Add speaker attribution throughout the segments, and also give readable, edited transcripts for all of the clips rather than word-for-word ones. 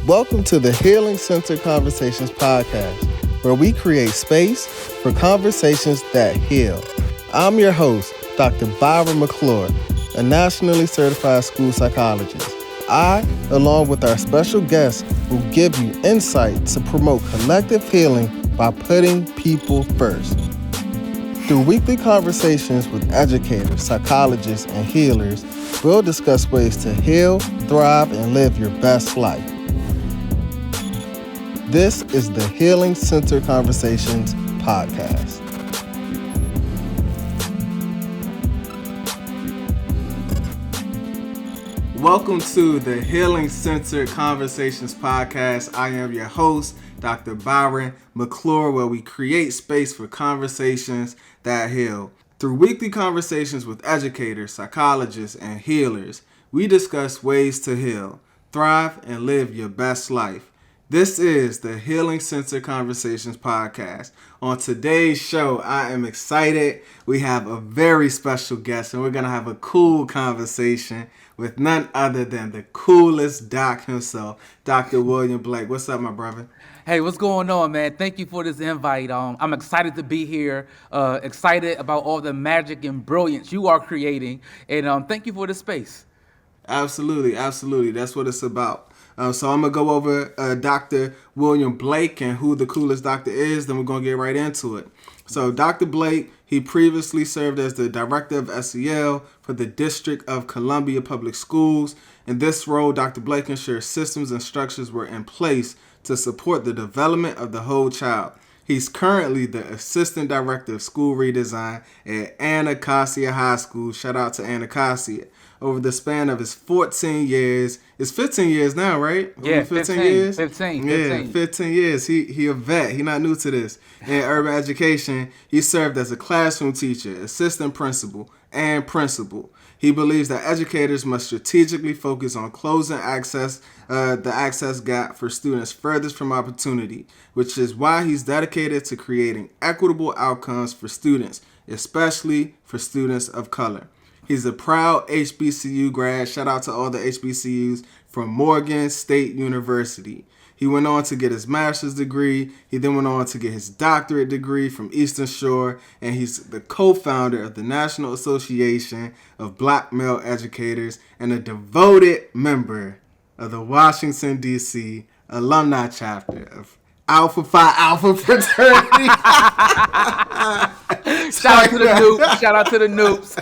Speaker 1: Welcome to the Healing Center Conversations podcast, where we create space for conversations that heal. I'm your host, Dr. Byron McClure, a nationally certified school psychologist. I, along with our special guests, will give you insight to promote collective healing by putting people first. Through weekly conversations with educators, psychologists, and healers, we'll discuss ways to heal, thrive, and live your best life. This is the Healing Center Conversations podcast. Welcome to the Healing Center Conversations podcast. I am your host, Dr. Byron McClure, where we create space for conversations that heal. Through weekly conversations with educators, psychologists, and healers, we discuss ways to heal, thrive, and live your best life. This is the Healing Center Conversations podcast. On today's show, I am excited. We have a very special guest, and we're going to have a cool conversation with none other than the Koolest Doc himself, Dr. William Blake. What's up, my brother?
Speaker 2: Hey, what's going on, man? Thank you for this invite. I'm excited to be here, excited about all the magic and brilliance you are creating, and thank you for the space.
Speaker 1: Absolutely. That's what it's about. So I'm going to go over Dr. William Blake and who the Koolest Doctor is, then we're going to get right into it. So Dr. Blake, he previously served as the Director of SEL for the District of Columbia Public Schools. In this role, Dr. Blake ensured systems and structures were in place to support the development of the whole child. He's currently the Assistant Director of School Redesign at Anacostia High School. Shout out to Anacostia. Over the span of his 14 years, it's 15 years now, right?
Speaker 2: Yeah, 15 years. 15
Speaker 1: years. He a vet. He not new to this. In urban education, he served as a classroom teacher, assistant principal, and principal. He believes that educators must strategically focus on closing the access gap for students furthest from opportunity, which is why he's dedicated to creating equitable outcomes for students, especially for students of color. He's a proud HBCU grad. Shout out to all the HBCUs from Morgan State University. He went on to get his master's degree. He then went on to get his doctorate degree from Eastern Shore. And he's the co-founder of the National Association of Black Male Educators and a devoted member of the Washington, D.C. alumni chapter of Alpha Phi Alpha fraternity.
Speaker 2: Shout out to the noobs.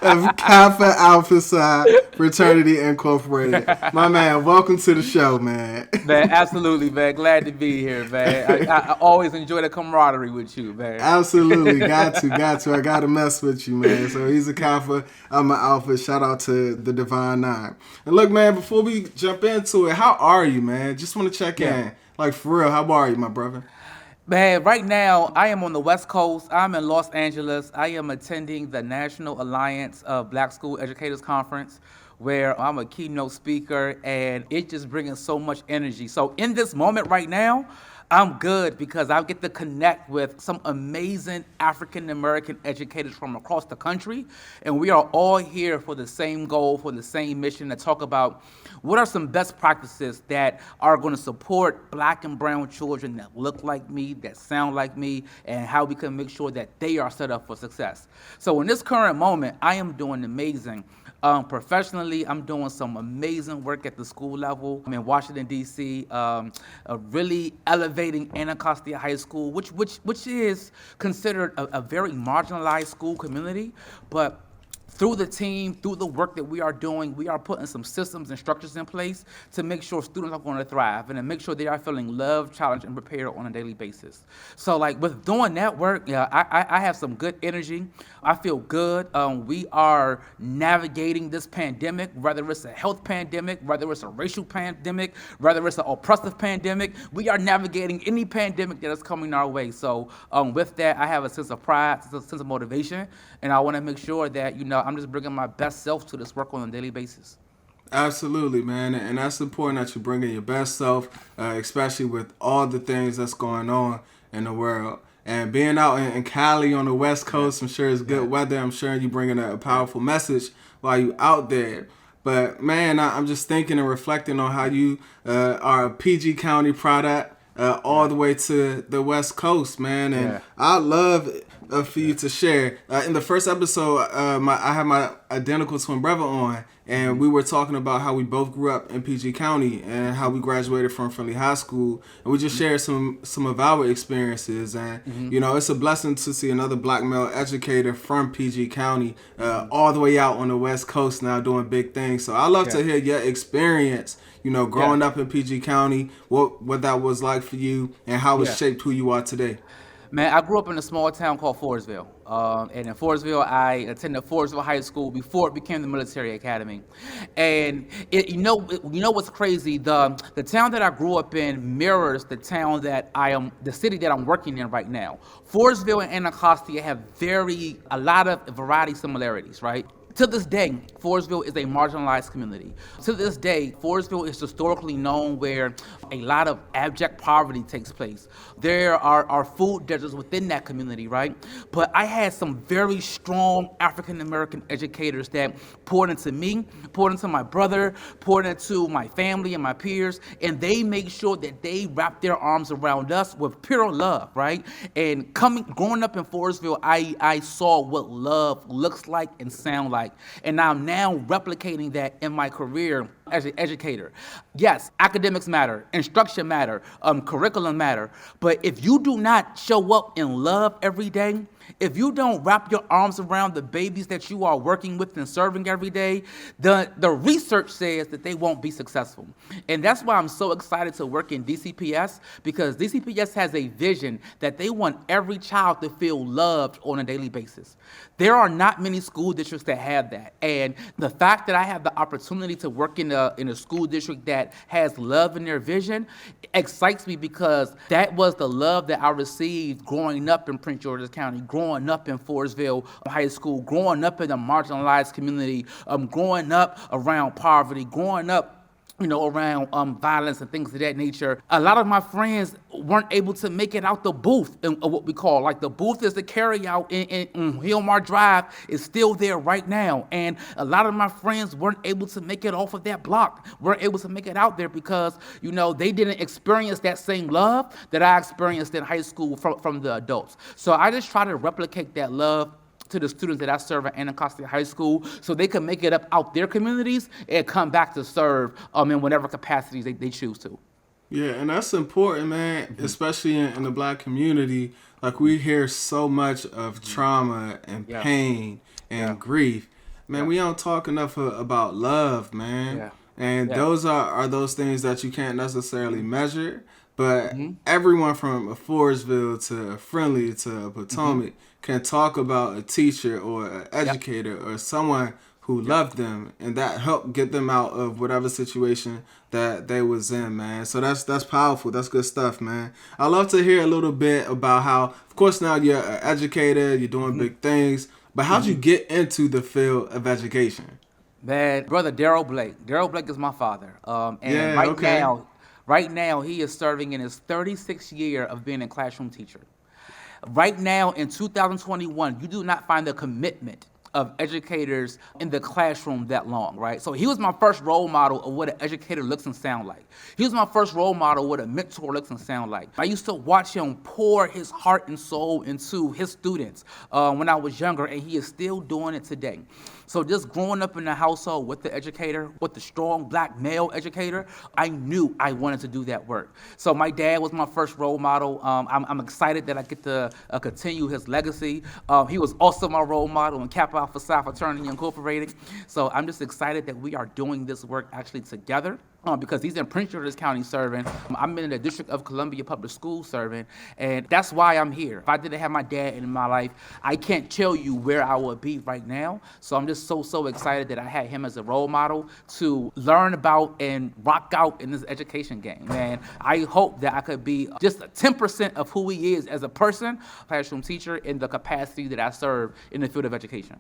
Speaker 1: Of Kappa Alpha Psi Fraternity Incorporated. My man, welcome to the show, man.
Speaker 2: Man, absolutely, man. Glad to be here, man. I always enjoy the camaraderie with you, man.
Speaker 1: Absolutely. Got to. I got to mess with you, man. So he's a Kappa, I'm an Alpha. Shout out to the Divine Nine. And look, man, before we jump into it, how are you, man? Just want to check in. Like, for real, how are you, my brother?
Speaker 2: Man, right now, I am on the West Coast. I'm in Los Angeles. I am attending the National Alliance of Black School Educators Conference, where I'm a keynote speaker, and it's just bringing so much energy. So in this moment right now, I'm good because I get to connect with some amazing African-American educators from across the country, and we are all here for the same goal, for the same mission, to talk about what are some best practices that are going to support Black and brown children that look like me, that sound like me, and how we can make sure that they are set up for success. So in this current moment, I am doing amazing. Professionally, I'm doing some amazing work at the school level. I'm in Washington, D.C., really elevating Anacostia High School, which is considered a very marginalized school community, but through the team, through the work that we are doing, we are putting some systems and structures in place to make sure students are going to thrive and to make sure they are feeling loved, challenged, and prepared on a daily basis. So like with doing that work, I have some good energy. I feel good. We are navigating this pandemic, whether it's a health pandemic, whether it's a racial pandemic, whether it's an oppressive pandemic. We are navigating any pandemic that is coming our way. So with that, I have a sense of pride, a sense of motivation, and I want to make sure that, I'm just bringing my best self to this work on a daily basis.
Speaker 1: Absolutely, man. And that's important that you're bringing your best self, especially with all the things that's going on in the world. And being out in Cali on the West Coast, I'm sure it's good weather. I'm sure you're bringing a powerful message while you're out there. But man, I'm just thinking and reflecting on how you are a PG County product. All the way to the West Coast, man, and
Speaker 2: Yeah.
Speaker 1: I'd love for you to share. In the first episode, I had my identical twin brother on, and we were talking about how we both grew up in PG County and how we graduated from Friendly High School, and we just shared some of our experiences. And you know, it's a blessing to see another black male educator from PG County all the way out on the West Coast now doing big things. So I'd love to hear your experience. You know, growing up in PG County, what that was like for you, and how it shaped who you are today.
Speaker 2: Man, I grew up in a small town called Forestville. And in Forestville, I attended Forestville High School before it became the military academy. And you know what's crazy? The town that I grew up in mirrors the town the city that I'm working in right now. Forestville and Anacostia have a lot of variety similarities, right? To this day, Forestville is a marginalized community. To this day, Forestville is historically known where a lot of abject poverty takes place. There are food deserts within that community, right? But I had some very strong African American educators that poured into me, poured into my brother, poured into my family and my peers, and they made sure that they wrapped their arms around us with pure love, right? And growing up in Forestville, I saw what love looks like and sound like. And I'm now replicating that in my career as an educator. Yes, academics matter, instruction matter, curriculum matter, but if you do not show up in love every day, if you don't wrap your arms around the babies that you are working with and serving every day, the research says that they won't be successful. And that's why I'm so excited to work in DCPS, because DCPS has a vision that they want every child to feel loved on a daily basis. There are not many school districts that have that. And the fact that I have the opportunity to work in a school district that has love in their vision excites me, because that was the love that I received growing up in Prince George's County, growing up in Forestville High School, growing up in a marginalized community, growing up around poverty, growing up around violence and things of that nature. A lot of my friends weren't able to make it out the booth, in what we call, like, the booth is the carry out in Hillmar Drive is still there right now. And a lot of my friends weren't able to make it off of that block, weren't able to make it out there because, they didn't experience that same love that I experienced in high school from the adults. So I just try to replicate that love to the students that I serve at Anacostia High School, so they can make it up out their communities and come back to serve in whatever capacities they choose to.
Speaker 1: Yeah, and that's important, man, especially in the black community. Like, we hear so much of trauma and pain and grief. Man, we don't talk enough about love, man.
Speaker 2: Yeah.
Speaker 1: And those are those things that you can't necessarily measure. But everyone from Forestville to Friendly to Potomac can talk about a teacher or an educator or someone who loved them, and that helped get them out of whatever situation that they was in, man. So that's powerful. That's good stuff, man. I love to hear a little bit about how, of course, now you're an educator, you're doing big things, but how'd you get into the field of education?
Speaker 2: Man, brother Daryl Blake. Daryl Blake is my father. Right now, he is serving in his 36th year of being a classroom teacher. Right now, in 2021, you do not find the commitment of educators in the classroom that long, right? So he was my first role model of what an educator looks and sound like. He was my first role model of what a mentor looks and sound like. I used to watch him pour his heart and soul into his students when I was younger, and he is still doing it today. So just growing up in a household with the educator, with the strong black male educator, I knew I wanted to do that work. So my dad was my first role model. I'm excited that I get to continue his legacy. He was also my role model in Kappa Alpha Psi Fraternity Incorporated. So I'm just excited that we are doing this work actually together. Because he's in Prince George's County serving. I'm in the District of Columbia Public Schools serving, and that's why I'm here. If I didn't have my dad in my life, I can't tell you where I would be right now. So I'm just so excited that I had him as a role model to learn about and rock out in this education game. And I hope that I could be just 10% of who he is as a person, classroom teacher, in the capacity that I serve in the field of education.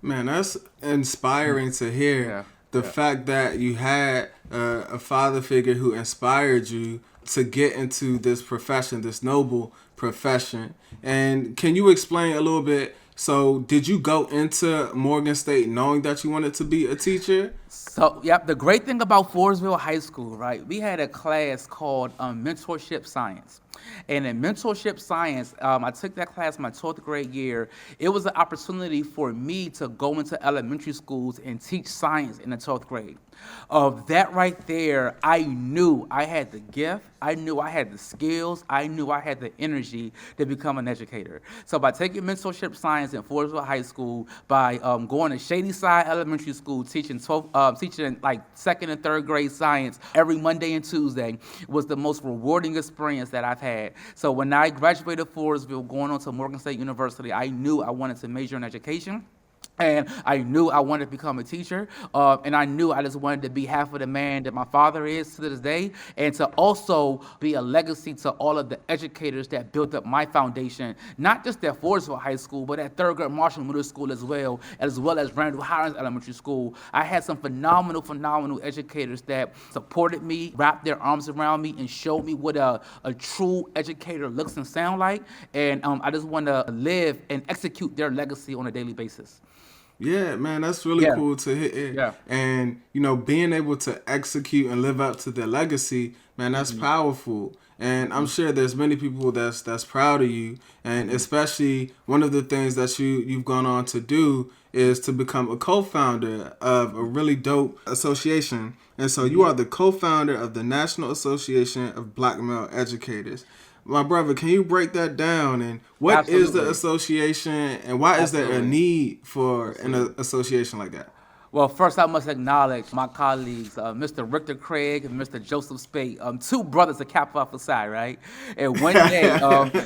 Speaker 1: Man, that's inspiring to hear.
Speaker 2: Yeah.
Speaker 1: The fact that you had a father figure who inspired you to get into this profession, this noble profession. And can you explain a little bit So did you go into Morgan State knowing that you wanted to be a teacher?
Speaker 2: So, yep, the great thing about Forestville High School, right, we had a class called Mentorship Science. And in Mentorship Science, I took that class my 12th grade year. It was an opportunity for me to go into elementary schools and teach science in the 12th grade. Of that right there, I knew I had the gift, I knew I had the skills, I knew I had the energy to become an educator. So by taking mentorship science in Forestville High School, by going to Shady Side Elementary School, teaching like second and third grade science every Monday and Tuesday, was the most rewarding experience that I've had. So when I graduated Forestville, going on to Morgan State University, I knew I wanted to major in education. And I knew I wanted to become a teacher, and I knew I just wanted to be half of the man that my father is to this day, and to also be a legacy to all of the educators that built up my foundation, not just at Forestville High School, but at Thurgood Marshall Middle School as well as Randall Highlands Elementary School. I had some phenomenal educators that supported me, wrapped their arms around me, and showed me what a true educator looks and sounds like, and I just want to live and execute their legacy on a daily basis.
Speaker 1: Yeah, man, that's really
Speaker 2: Yeah.
Speaker 1: cool to hear.
Speaker 2: Yeah.
Speaker 1: And, being able to execute and live up to their legacy, man, that's powerful. And I'm sure there's many people that's proud of you. And especially one of the things that you've gone on to do is to become a co-founder of a really dope association. And so you are the co-founder of the National Association of Black Male Educators. My brother, can you break that down? And what is the
Speaker 2: Absolutely.
Speaker 1: association, and why is there a
Speaker 2: Absolutely.
Speaker 1: need for an association like that?
Speaker 2: Well, first I must acknowledge my colleagues, Mr. Richter Craig and Mr. Joseph Spate, two brothers of Kappa Alpha Psi, right? And one day,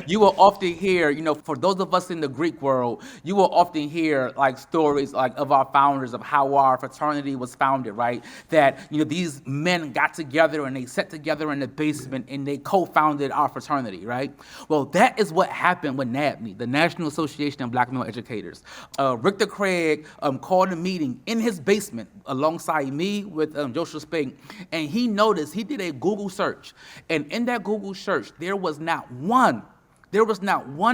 Speaker 2: you will often hear, for those of us in the Greek world, you will often hear like stories like of our founders, of how our fraternity was founded, right? That, these men got together and they sat together in the basement and they co-founded our fraternity, right? Well, that is what happened with NABME, the National Association of Black Male Educators. Richter Craig called a meeting in his basement alongside me with Joseph Spink, and he did a Google search, and in that Google search there was not one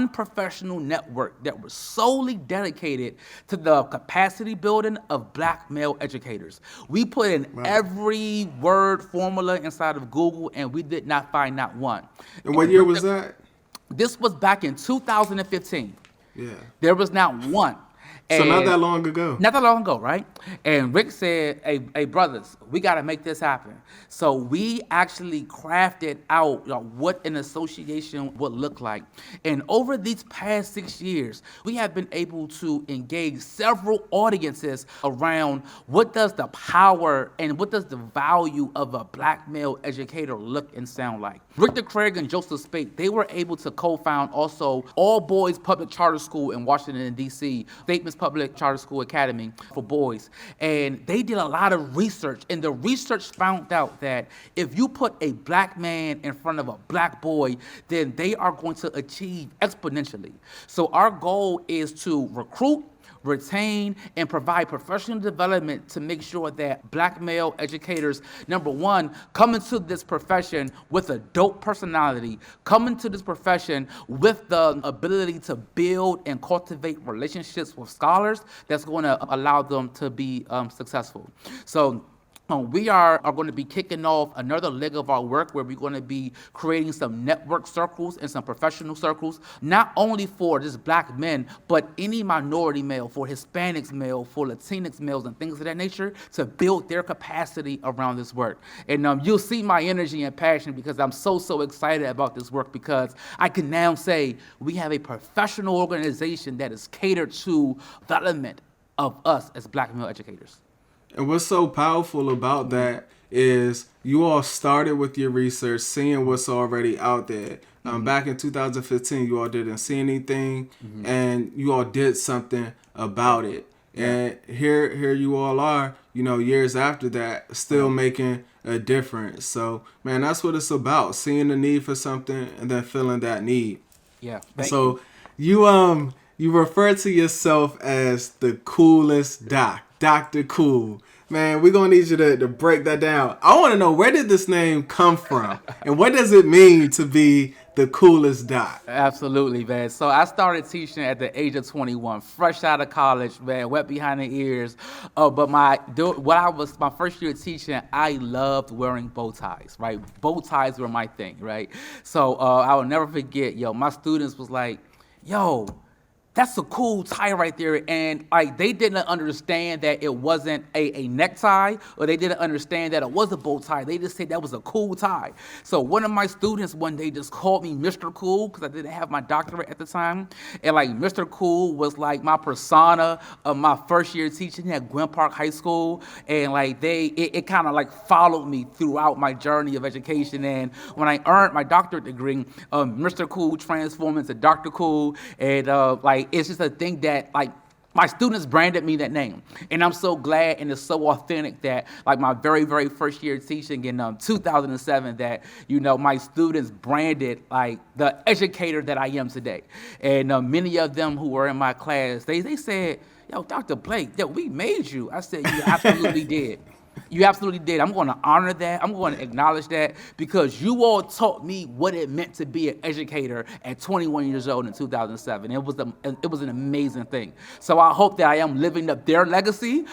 Speaker 2: professional network that was solely dedicated to the capacity building of black male educators. We put in every word formula inside of Google, and we did not find not one.
Speaker 1: And what year was that?
Speaker 2: This was back in 2015.
Speaker 1: Yeah.
Speaker 2: There was not one.
Speaker 1: So not
Speaker 2: And
Speaker 1: that long ago.
Speaker 2: not that long ago, right? And Rick said, hey brothers, we got to make this happen. So we actually crafted out what an association would look like. And over these past 6 years, we have been able to engage several audiences around what does the power and what does the value of a black male educator look and sound like. Richter Craig and Joseph Spate, they were able to co-found also All Boys Public Charter School in Washington, D.C., Statements Public Charter School Academy for boys. And they did a lot of research, and the research found out that if you put a black man in front of a black boy, then they are going to achieve exponentially. So our goal is to recruit, retain, and provide professional development to make sure that black male educators, number one, come into this profession with a dope personality, come into this profession with the ability to build and cultivate relationships with scholars that's going to allow them to be successful. So we are going to be kicking off another leg of our work where we're going to be creating some network circles and some professional circles, not only for just black men, but any minority male, for Hispanics male, for Latinx males, and things of that nature, to build their capacity around this work. And you'll see my energy and passion because I'm so excited about this work, because I can now say we have a professional organization that is catered to development of us as black male educators.
Speaker 1: And what's so powerful about that is you all started with your research, seeing what's already out there. Back in 2015, you all didn't see anything, and you all did something about it. And here you all are, years after that, still making a difference. So, man, that's what it's about, seeing the need for something and then feeling that need.
Speaker 2: Yeah.
Speaker 1: So you refer to yourself as the Koolest Doc, Dr. Cool. Man, we're going to need you to break that down. I want to know, where did this name come from? And what does it mean to be the Koolest Doc.
Speaker 2: Absolutely, man. So I started teaching at the age of 21, fresh out of college, man, wet behind the ears. But my first year teaching, I loved wearing bow ties, right? Bow ties were my thing, right? So I will never forget, my students was like, yo, that's a cool tie right there. And like they didn't understand that it wasn't a necktie, or they didn't understand that it was a bow tie. They just said that was a cool tie. So one of my students one day just called me Mr. Cool, because I didn't have my doctorate at the time. And like Mr. Cool was like my persona of my first year teaching at Gwynn Park High School. And like it kind of like followed me throughout my journey of education. And when I earned my doctorate degree, Mr. Cool transformed into Dr. Cool. And it's just a thing that like my students branded me that name. And I'm so glad, and it's so authentic that like my very, very first year teaching in 2007 that, my students branded like the educator that I am today. And many of them who were in my class, they said, yo, Dr. Blake, we made you. I said, you absolutely did. You absolutely did. I'm going to honor that. I'm going to acknowledge that, because you all taught me what it meant to be an educator at 21 years old in 2007. It was an amazing thing. So I hope that I am living up their legacy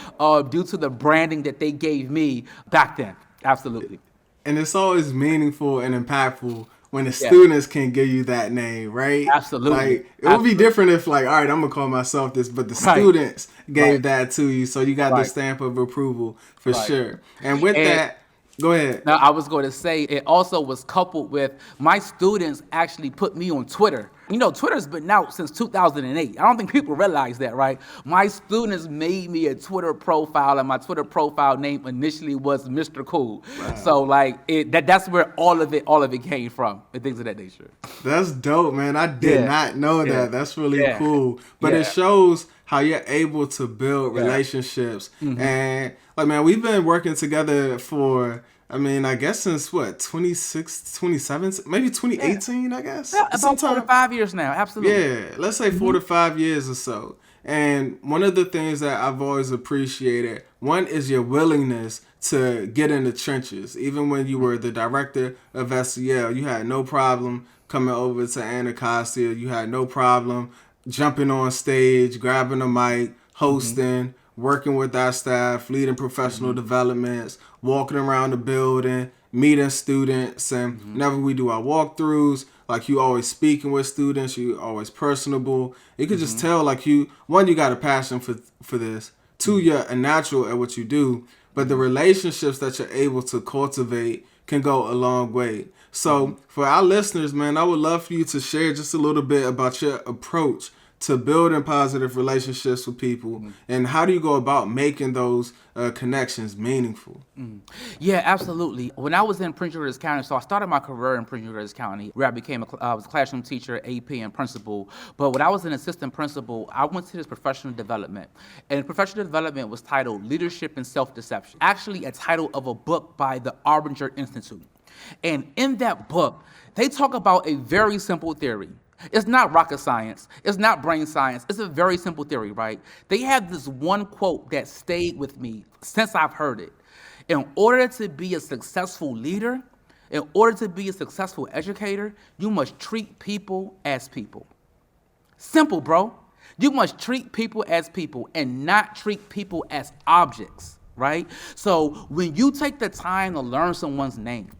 Speaker 2: due to the branding that they gave me back then. Absolutely.
Speaker 1: And it's always meaningful and impactful when the students can give you that name, right?
Speaker 2: Absolutely.
Speaker 1: Like, it would be different if, like, all right, I'm going to call myself this, but the students gave that to you, so you got the stamp of approval for sure. And with that, go ahead.
Speaker 2: Now, I was going to say, it also was coupled with my students actually put me on Twitter. Twitter's been out since 2008. I don't think people realize that, right? My students made me a Twitter profile, and my Twitter profile name initially was Mr. Cool. Wow. So, like, that's where all of it came from, and things of that nature.
Speaker 1: That's dope, man. I did not know that. That's really cool. But it shows how you're able to build relationships. Mm-hmm. And, like, man, we've been working together for... I guess since 2017, maybe 2018, I guess?
Speaker 2: Yeah, about 4 to 5 years now, absolutely.
Speaker 1: Yeah, let's say 4 to 5 years or so. And one of the things that I've always appreciated, one is your willingness to get in the trenches. Even when you were the director of SEL, you had no problem coming over to Anacostia. You had no problem jumping on stage, grabbing a mic, hosting, working with our staff, leading professional developments, walking around the building, meeting students, and whenever we do our walkthroughs, like you always speaking with students, you always personable. You could just tell, like you got a passion for this. 2, you're a natural at what you do, but the relationships that you're able to cultivate can go a long way. So for our listeners, man, I would love for you to share just a little bit about your approach to building positive relationships with people, and how do you go about making those connections meaningful?
Speaker 2: Yeah, absolutely. When I was in Prince George's County, so I started my career in Prince George's County, where I was a classroom teacher, AP, and principal. But when I was an assistant principal, I went to this professional development, and professional development was titled Leadership and Self-Deception. Actually, a title of a book by the Arbinger Institute. And in that book, they talk about a very simple theory. It's not rocket science. It's not brain science. It's a very simple theory, right? They have this one quote that stayed with me since I've heard it. In order to be a successful leader, in order to be a successful educator, you must treat people as people. Simple, bro. You must treat people as people and not treat people as objects, right? So when you take the time to learn someone's name,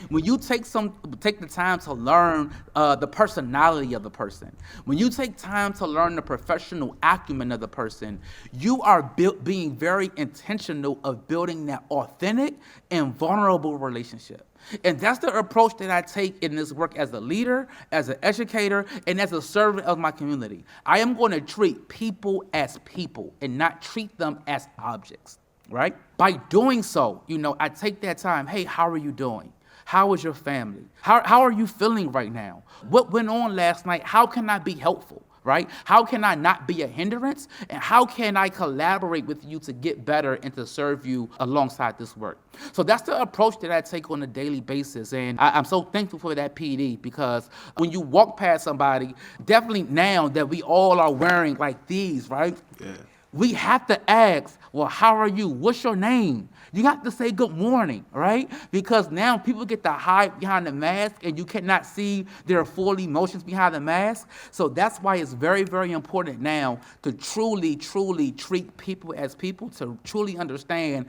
Speaker 2: when you take the time to learn the personality of the person, when you take time to learn the professional acumen of the person, you are being very intentional of building that authentic and vulnerable relationship. And that's the approach that I take in this work as a leader, as an educator, and as a servant of my community. I am going to treat people as people and not treat them as objects, right? By doing so, I take that time. Hey, how are you doing? How is your family? How are you feeling right now? What went on last night? How can I be helpful, right? How can I not be a hindrance? And how can I collaborate with you to get better and to serve you alongside this work? So that's the approach that I take on a daily basis. And I'm so thankful for that PD, because when you walk past somebody, definitely now that we all are wearing like these, right? Yeah. We have to ask, well, how are you? What's your name? You have to say good morning, right? Because now people get to hide behind the mask and you cannot see their full emotions behind the mask. So that's why it's very, very important now to truly, truly treat people as people, to truly understand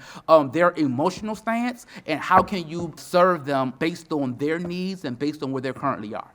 Speaker 2: their emotional stance and how can you serve them based on their needs and based on where they currently are.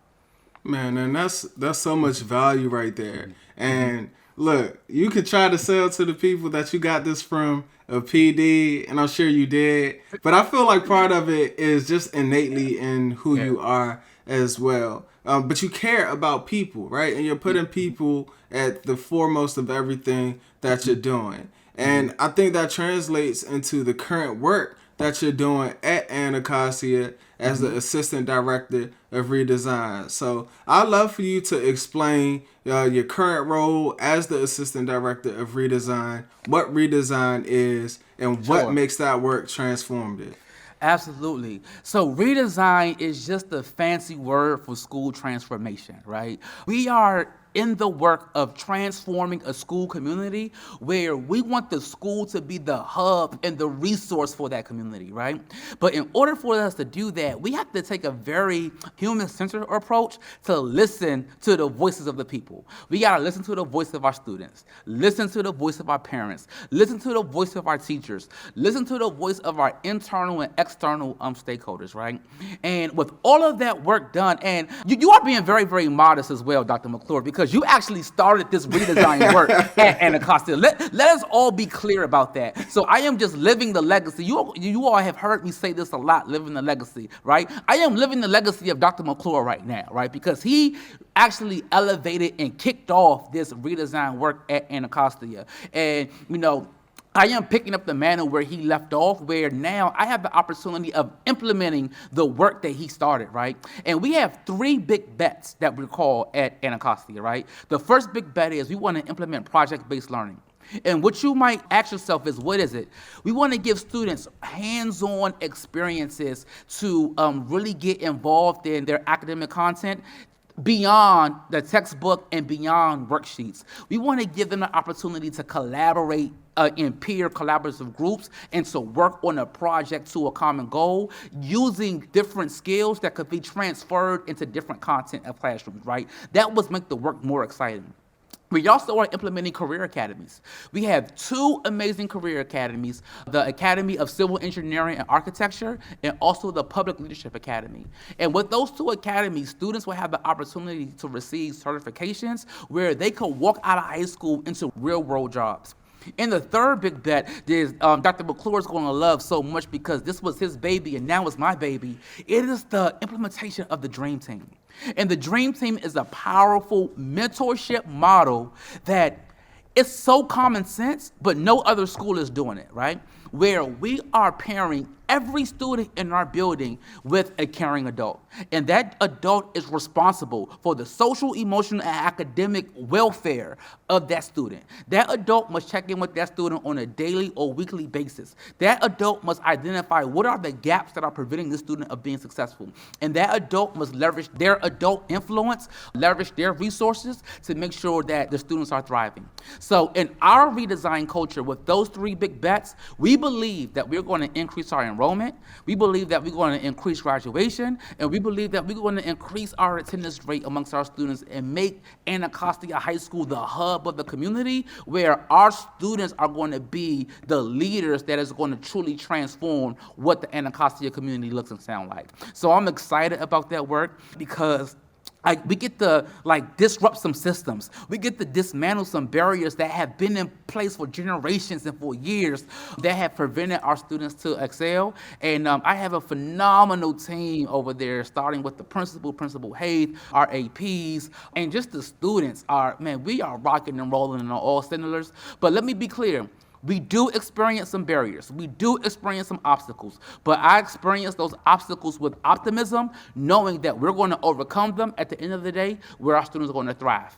Speaker 1: Man, and that's so much value right there. And look, you could try to sell to the people that you got this from a PD, and I'm sure you did. But I feel like part of it is just innately in who you are as well. But you care about people, right? And you're putting people at the foremost of everything that you're doing. And I think that translates into the current work that you're doing at Anacostia as the Assistant Director of Redesign. So I'd love for you to explain your current role as the Assistant Director of Redesign, what redesign is, and what makes that work transformative.
Speaker 2: Absolutely. So redesign is just a fancy word for school transformation, right? We are in the work of transforming a school community where we want the school to be the hub and the resource for that community, right? But in order for us to do that, we have to take a very human-centered approach to listen to the voices of the people. We got to listen to the voice of our students, listen to the voice of our parents, listen to the voice of our teachers, listen to the voice of our internal and external stakeholders, right? And with all of that work done, and you are being very, very modest as well, Dr. McClure, because you actually started this redesign work at Anacostia. Let us all be clear about that. So I am just living the legacy. You all have heard me say this a lot, living the legacy, right? I am living the legacy of Dr. McClure right now, right? Because he actually elevated and kicked off this redesign work at Anacostia. And, I am picking up the mantle where he left off, where now I have the opportunity of implementing the work that he started, right? And we have 3 big bets that we call at Anacostia, right? The first big bet is we want to implement project-based learning. And what you might ask yourself is, what is it? We want to give students hands-on experiences to really get involved in their academic content beyond the textbook and beyond worksheets. We want to give them the opportunity to collaborate in peer collaborative groups and to work on a project to a common goal using different skills that could be transferred into different content of classrooms, right? That would make the work more exciting. We also are implementing career academies. We have 2 amazing career academies, the Academy of Civil Engineering and Architecture and also the Public Leadership Academy. And with those 2 academies, students will have the opportunity to receive certifications where they could walk out of high school into real-world jobs. And the third big bet is Dr. McClure is going to love so much because this was his baby and now it's my baby. It is the implementation of the Dream Team. And the Dream Team is a powerful mentorship model that it's so common sense, but no other school is doing it, right? Where we are pairing every student in our building with a caring adult. And that adult is responsible for the social, emotional, and academic welfare of that student. That adult must check in with that student on a daily or weekly basis. That adult must identify what are the gaps that are preventing the student of being successful. And that adult must leverage their adult influence, leverage their resources to make sure that the students are thriving. So in our redesign culture with those 3 big bets, we believe that we're going to increase our enrollment, we believe that we're going to increase graduation, and we believe that we're going to increase our attendance rate amongst our students and make Anacostia High School the hub of the community where our students are going to be the leaders that is going to truly transform what the Anacostia community looks and sound like. So I'm excited about that work because we get to disrupt some systems. We get to dismantle some barriers that have been in place for generations and for years that have prevented our students to excel. And I have a phenomenal team over there, starting with the Principal Hayth, our APs, and just the students we are rocking and rolling on all cylinders. But let me be clear. We do experience some barriers. We do experience some obstacles. But I experience those obstacles with optimism, knowing that we're going to overcome them at the end of the day, where our students are going to thrive.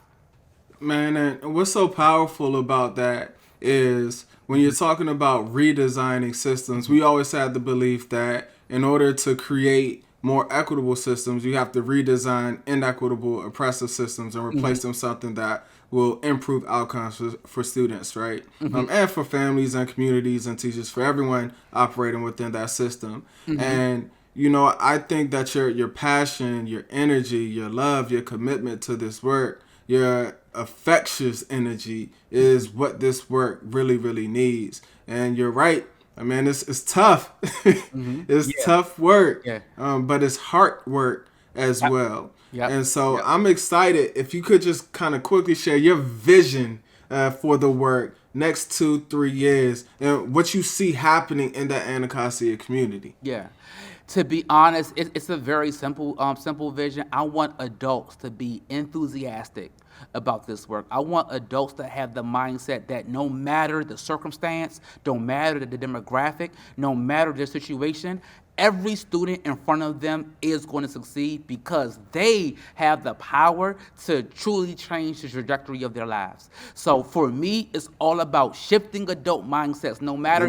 Speaker 1: Man, and what's so powerful about that is when you're talking about redesigning systems, we always had the belief that in order to create more equitable systems, you have to redesign inequitable, oppressive systems and replace them with something that will improve outcomes for students, right? And for families and communities and teachers, for everyone operating within that system. And I think that your passion, your energy, your love, your commitment to this work, your infectious energy is what this work really, really needs. And you're right. I mean, it's tough. It's tough work, but it's hard work as well. And so I'm excited if you could just kind of quickly share your vision for the work next 2-3 years and what you see happening in that Anacostia community.
Speaker 2: Yeah. To be honest, it's a very simple vision. I want adults to be enthusiastic about this work. I want adults to have the mindset that no matter the circumstance, no matter the demographic, no matter the situation, every student in front of them is going to succeed because they have the power to truly change the trajectory of their lives. So for me, it's all about shifting adult mindsets. No matter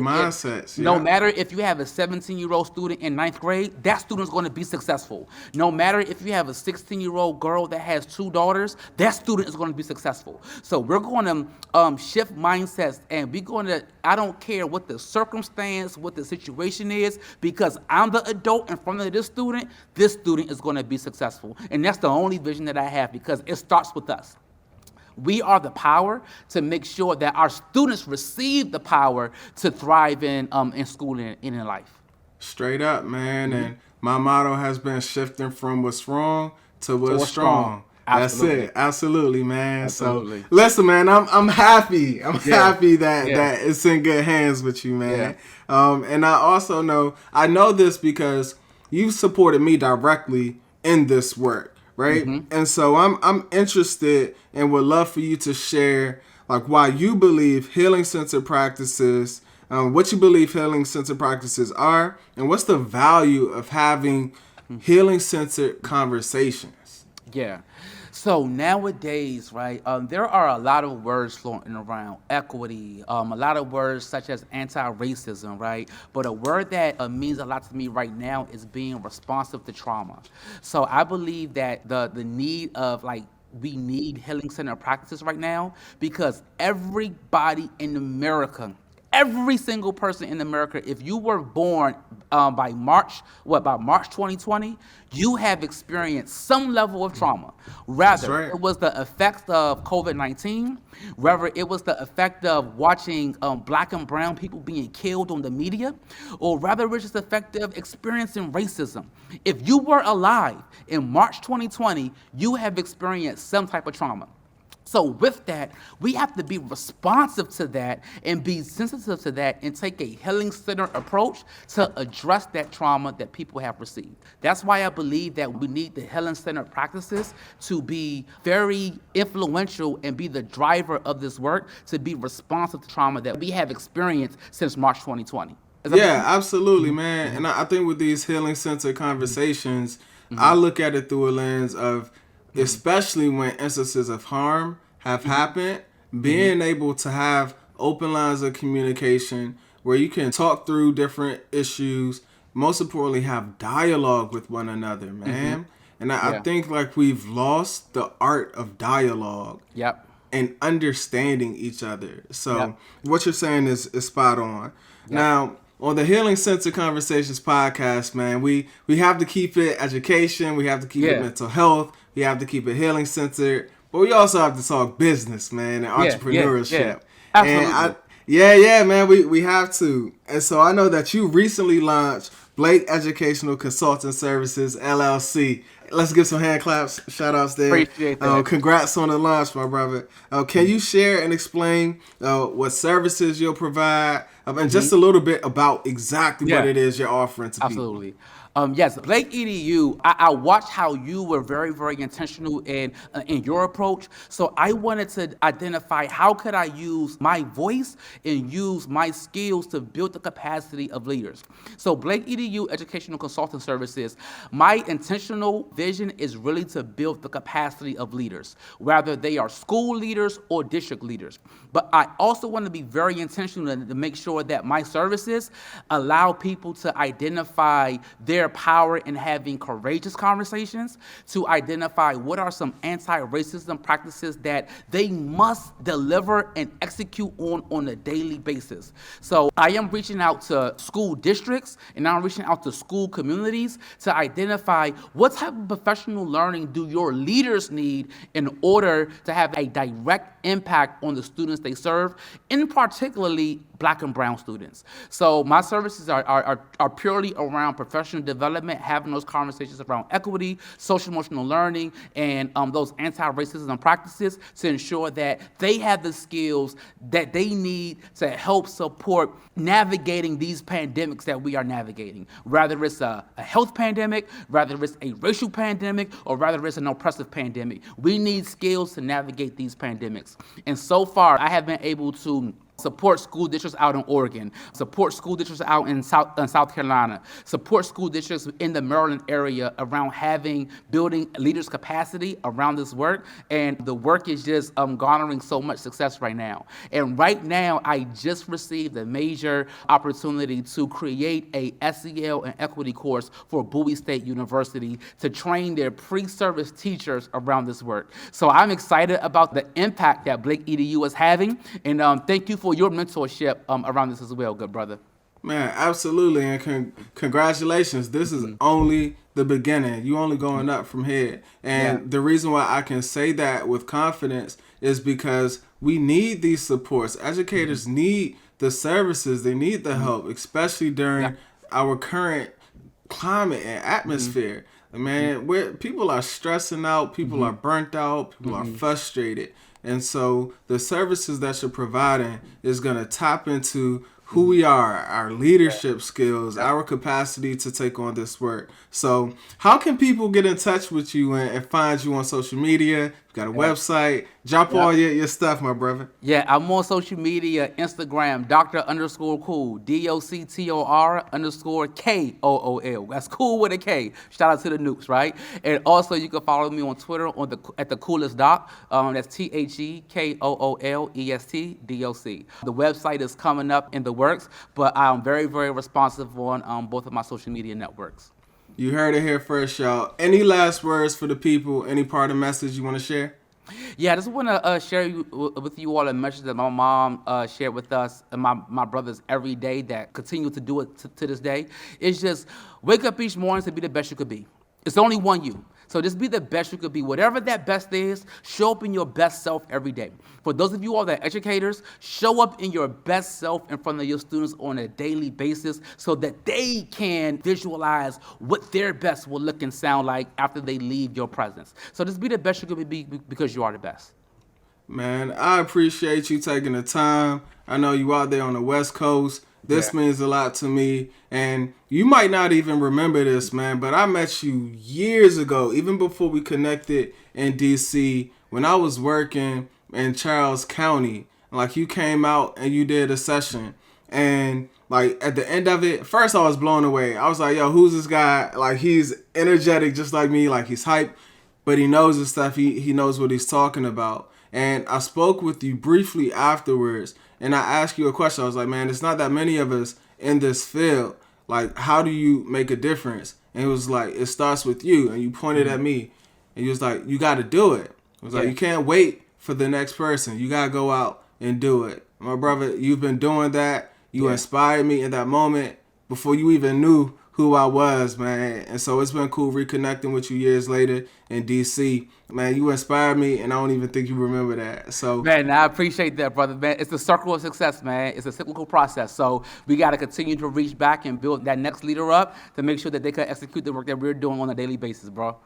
Speaker 2: if you have a 17-year-old student in 9th grade, that student's going to be successful. No matter if you have a 16-year-old girl that has 2 daughters, that student is going to be successful. So we're going to shift mindsets, and we're going to, I don't care what the circumstance, what the situation is, because I'm the adult in front of this student is going to be successful. And that's the only vision that I have, because it starts with us. We are the power to make sure that our students receive the power to thrive in school and in life.
Speaker 1: Straight up, man. And my motto has been shifting from what's wrong to what's strong.
Speaker 2: Absolutely.
Speaker 1: That's it. Absolutely, man.
Speaker 2: Absolutely.
Speaker 1: So listen, man, I'm happy. I'm happy that it's in good hands with you, man. And I also know this because you've supported me directly in this work, right? And so I'm interested and would love for you to share like why you believe healing-centered practices, what you believe healing-centered practices are, and what's the value of having healing-centered conversations.
Speaker 2: Yeah. So nowadays, right, there are a lot of words floating around: equity, a lot of words such as anti-racism, right? But a word that means a lot to me right now is being responsive to trauma. So I believe that the need of we need healing-centered practices right now, because everybody in America, every single person in America, if you were born by March 2020, you have experienced some level of trauma. Rather, it was the effects of COVID-19, whether it was the effect of watching black and brown people being killed on the media, or rather it was just the effect of experiencing racism. If you were alive in March 2020, you have experienced some type of trauma. So with that, we have to be responsive to that and be sensitive to that and take a healing-centered approach to address that trauma that people have received. That's why I believe that we need the healing-centered practices to be very influential and be the driver of this work, to be responsive to trauma that we have experienced since March 2020.
Speaker 1: Yeah, absolutely, man. And I think with these healing-centered conversations, I look at it through a lens of, especially when instances of harm have happened, being able to have open lines of communication where you can talk through different issues, most importantly, have dialogue with one another, man. And I think we've lost the art of dialogue and understanding each other. So what you're saying is spot on. Now, on the Healing Centered Conversations podcast, man, we have to keep it education, we have to keep it mental health, we have to keep it healing centered, but we also have to talk business, man, and entrepreneurship.
Speaker 2: Absolutely.
Speaker 1: And man, we have to. And so I know that you recently launched Blake Educational Consulting Services, LLC. Let's give some hand claps, shout outs there.
Speaker 2: Appreciate that.
Speaker 1: Congrats on the launch, my brother. Can you share and explain what services you'll provide, and just a little bit about exactly what it is you're offering to people?
Speaker 2: Absolutely. Yes, Blake EDU, I watched how you were very, very intentional in your approach. So I wanted to identify how could I use my voice and use my skills to build the capacity of leaders. So Blake EDU Educational Consulting Services, my intentional vision is really to build the capacity of leaders, whether they are school leaders or district leaders. But I also want to be very intentional to make sure that my services allow people to identify their their power in having courageous conversations to identify what are some anti-racism practices that they must deliver and execute on a daily basis. So I am reaching out to school districts and I'm reaching out to school communities to identify what type of professional learning do your leaders need in order to have a direct impact on the students they serve, in particularly Black and brown students. So my services are purely around professional development, having those conversations around equity, social emotional learning, and those anti-racism practices to ensure that they have the skills that they need to help support navigating these pandemics that we are navigating. Rather it's a health pandemic, rather it's a racial pandemic, or rather it's an oppressive pandemic. We need skills to navigate these pandemics. And so far, I have been able to support school districts out in Oregon, support school districts out in South Carolina, support school districts in the Maryland area around building leaders' capacity around this work. And the work is just garnering so much success right now. And right now, I just received a major opportunity to create a SEL and equity course for Bowie State University to train their pre-service teachers around this work. So I'm excited about the impact that Blake EDU is having. And thank you for your mentorship around this as well, good brother.
Speaker 1: Man, absolutely, and congratulations. This is only the beginning. You only going up from here. And the reason why I can say that with confidence is because we need these supports. Educators need the services. They need the help, especially during our current climate and atmosphere. Man, where people are stressing out, people are burnt out, people are frustrated. And so the services that you're providing is going to tap into who we are, our leadership skills, our capacity to take on this work. So how can people get in touch with you and find you on social media? You got a website. Drop all your stuff, my brother.
Speaker 2: Yeah, I'm on social media, Instagram, Dr._Kool, DOCTOR_KOOL. That's cool with a K. Shout out to the Noops, right? And also you can follow me on Twitter at the Koolest Doc. That's THEKOOLESTDOC. The website is coming up in the works, but I'm very, very responsive on both of my social media networks.
Speaker 1: You heard it here first, y'all. Any last words for the people? Any part of message you want to share?
Speaker 2: Yeah, I just want to share with you all a message that my mom shared with us and my brothers every day that continue to do it to this day. It's just wake up each morning to be the best you could be. It's only one you. So just be the best you could be. Whatever that best is, show up in your best self every day. For those of you all that are educators, show up in your best self in front of your students on a daily basis so that they can visualize what their best will look and sound like after they leave your presence. So just be the best you could be because you are the best.
Speaker 1: Man, I appreciate you taking the time. I know you out there on the West Coast. This means a lot to me. And you might not even remember this, man, but I met you years ago, even before we connected in D.C., when I was working in Charles County. Like, you came out and you did a session. And, like, at the end of it, first I was blown away. I was like, yo, who's this guy? Like, he's energetic just like me. Like, he's hyped, but he knows his stuff. He knows what he's talking about. And I spoke with you briefly afterwards. And I asked you a question. I was like, man, it's not that many of us in this field. Like, how do you make a difference? And it was like, it starts with you. And you pointed at me. And you was like, you got to do it. It was like, you can't wait for the next person. You got to go out and do it. My brother, you've been doing that. You inspired me in that moment before you even knew who I was, man. And so it's been cool reconnecting with you years later in D.C. Man, you inspired me, and I don't even think you remember that. So,
Speaker 2: man, I appreciate that, brother. Man, it's the circle of success, man. It's a cyclical process. So we got to continue to reach back and build that next leader up to make sure that they can execute the work that we're doing on a daily basis, bro.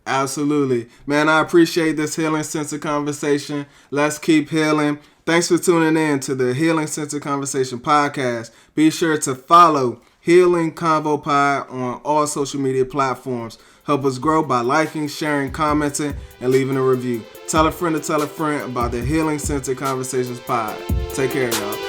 Speaker 1: Absolutely. Man, I appreciate this Healing Center conversation. Let's keep healing. Thanks for tuning in to the Healing Center Conversation podcast. Be sure to follow Healing Convo Pod on all social media platforms. Help us grow by liking, sharing, commenting, and leaving a review. Tell a friend to tell a friend about the Healing Center Conversations pod. Take care, y'all.